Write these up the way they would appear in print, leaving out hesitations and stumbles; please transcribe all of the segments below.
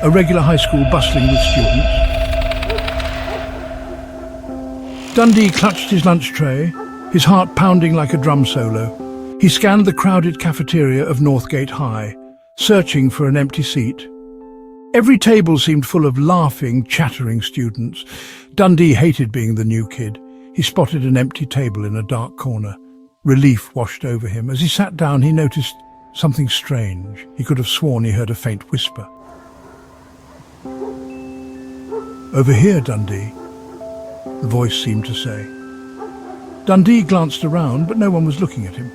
a regular high school bustling with students. Dundee clutched his lunch tray, his heart pounding like a drum solo. He scanned the crowded cafeteria of Northgate High, searching for an empty seat. Every table seemed full of laughing, chattering students. Dundee hated being the new kid. He spotted an empty table in a dark corner. Relief washed over him. As he sat down, he noticed something strange. He could have sworn he heard a faint whisper. "Over here, Dundee," the voice seemed to say. Dundee glanced around, but no one was looking at him.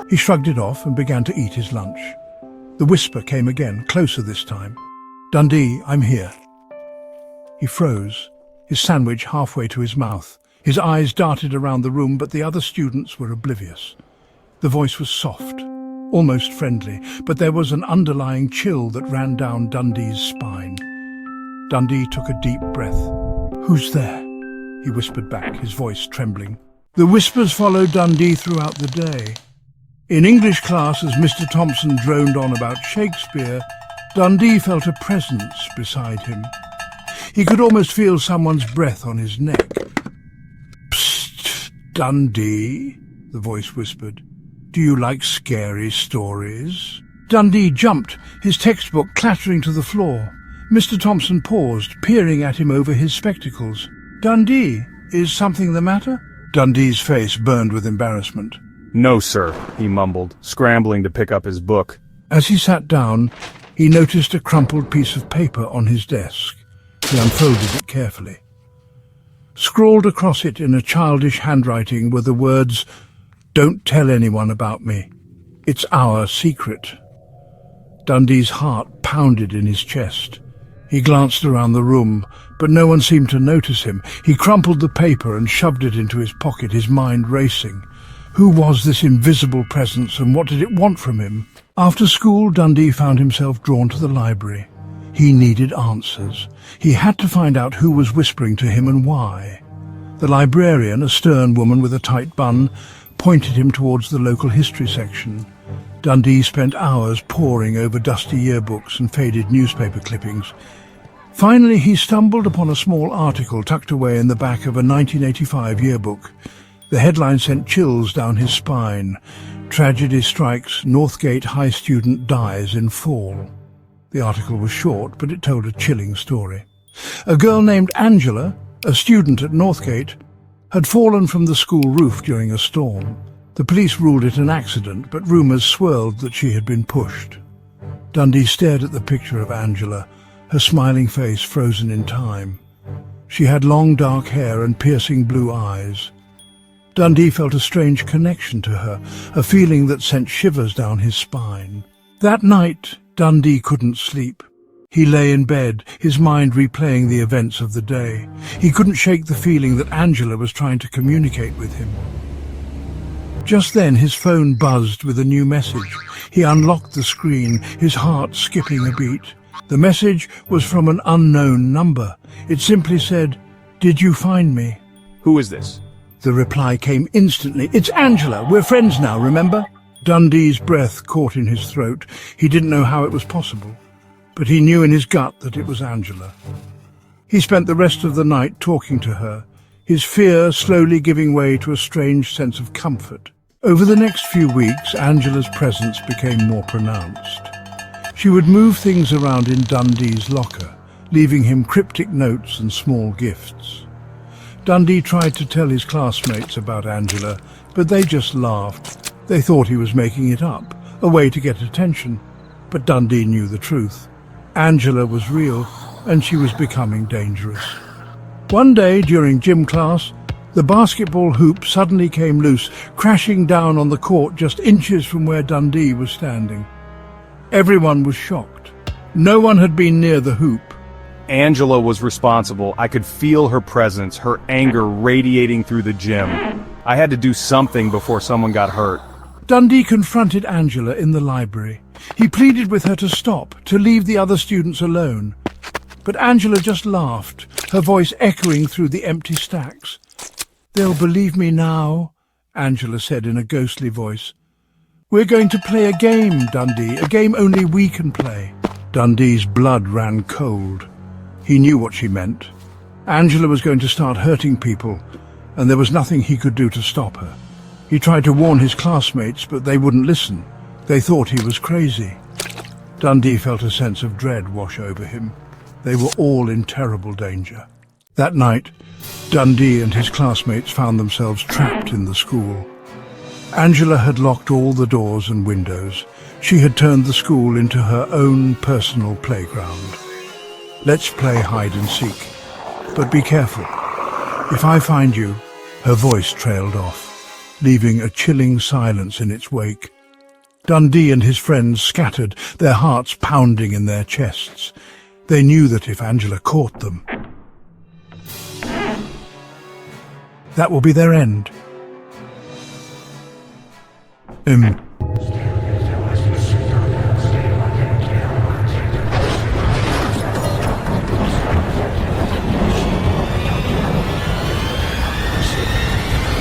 He shrugged it off and began to eat his lunch. The whisper came again, closer this time. "Dundee, I'm here." He froze, his sandwich halfway to his mouth. His eyes darted around the room, but the other students were oblivious. The voice was soft, almost friendly, but there was an underlying chill that ran down Dundee's spine. Dundee took a deep breath. "Who's there?" he whispered back, his voice trembling. The whispers followed Dundee throughout the day. In English class, as Mr. Thompson droned on about Shakespeare, Dundee felt a presence beside him. He could almost feel someone's breath on his neck. "Psst, Dundee," the voice whispered. "Do you like scary stories?" Dundee jumped, his textbook clattering to the floor. Mr. Thompson paused, peering at him over his spectacles. "Dundee, is something the matter?" Dundee's face burned with embarrassment. "No, sir," he mumbled, scrambling to pick up his book. As he sat down, he noticed a crumpled piece of paper on his desk. He unfolded it carefully. Scrawled across it in a childish handwriting were the words, "Don't tell anyone about me. It's our secret." Dundee's heart pounded in his chest. He glanced around the room, but no one seemed to notice him. He crumpled the paper and shoved it into his pocket, his mind racing. Who was this invisible presence, and what did it want from him? After school, Dundee found himself drawn to the library. He needed answers. He had to find out who was whispering to him and why. The librarian, a stern woman with a tight bun, pointed him towards the local history section. Dundee spent hours poring over dusty yearbooks and faded newspaper clippings. Finally, he stumbled upon a small article tucked away in the back of a 1985 yearbook. The headline sent chills down his spine. "Tragedy strikes, Northgate High student dies in fall." The article was short, but it told a chilling story. A girl named Angela, a student at Northgate, had fallen from the school roof during a storm. The police ruled it an accident, but rumours swirled that she had been pushed. Dundee stared at the picture of Angela, her smiling face frozen in time. She had long dark hair and piercing blue eyes. Dundee felt a strange connection to her, a feeling that sent shivers down his spine. That night, Dundee couldn't sleep. He lay in bed, his mind replaying the events of the day. He couldn't shake the feeling that Angela was trying to communicate with him. Just then his phone buzzed with a new message. He unlocked the screen, his heart skipping a beat. The message was from an unknown number. It simply said, "Did you find me?" "Who is this?" The reply came instantly. "It's Angela. We're friends now, remember?" Dundee's breath caught in his throat. He didn't know how it was possible, but he knew in his gut that it was Angela. He spent the rest of the night talking to her, his fear slowly giving way to a strange sense of comfort. Over the next few weeks, Angela's presence became more pronounced. She would move things around in Dundee's locker, leaving him cryptic notes and small gifts. Dundee tried to tell his classmates about Angela, but they just laughed. They thought he was making it up, a way to get attention. But Dundee knew the truth. Angela was real, and she was becoming dangerous. One day, during gym class, the basketball hoop suddenly came loose, crashing down on the court just inches from where Dundee was standing. Everyone was shocked. No one had been near the hoop. Angela was responsible. I could feel her presence, her anger radiating through the gym. I had to do something before someone got hurt. Dundee confronted Angela in the library. He pleaded with her to stop, to leave the other students alone. But Angela just laughed, her voice echoing through the empty stacks. "They'll believe me now," Angela said in a ghostly voice. "We're going to play a game, Dundee, a game only we can play." Dundee's blood ran cold. He knew what she meant. Angela was going to start hurting people, and there was nothing he could do to stop her. He tried to warn his classmates, but they wouldn't listen. They thought he was crazy. Dundee felt a sense of dread wash over him. They were all in terrible danger. That night, Dundee and his classmates found themselves trapped in the school. Angela had locked all the doors and windows. She had turned the school into her own personal playground. Let's play hide and seek. But be careful. If I find you, her voice trailed off, leaving a chilling silence in its wake. Dundee and his friends scattered, their hearts pounding in their chests. They knew that if Angela caught them, that will be their end.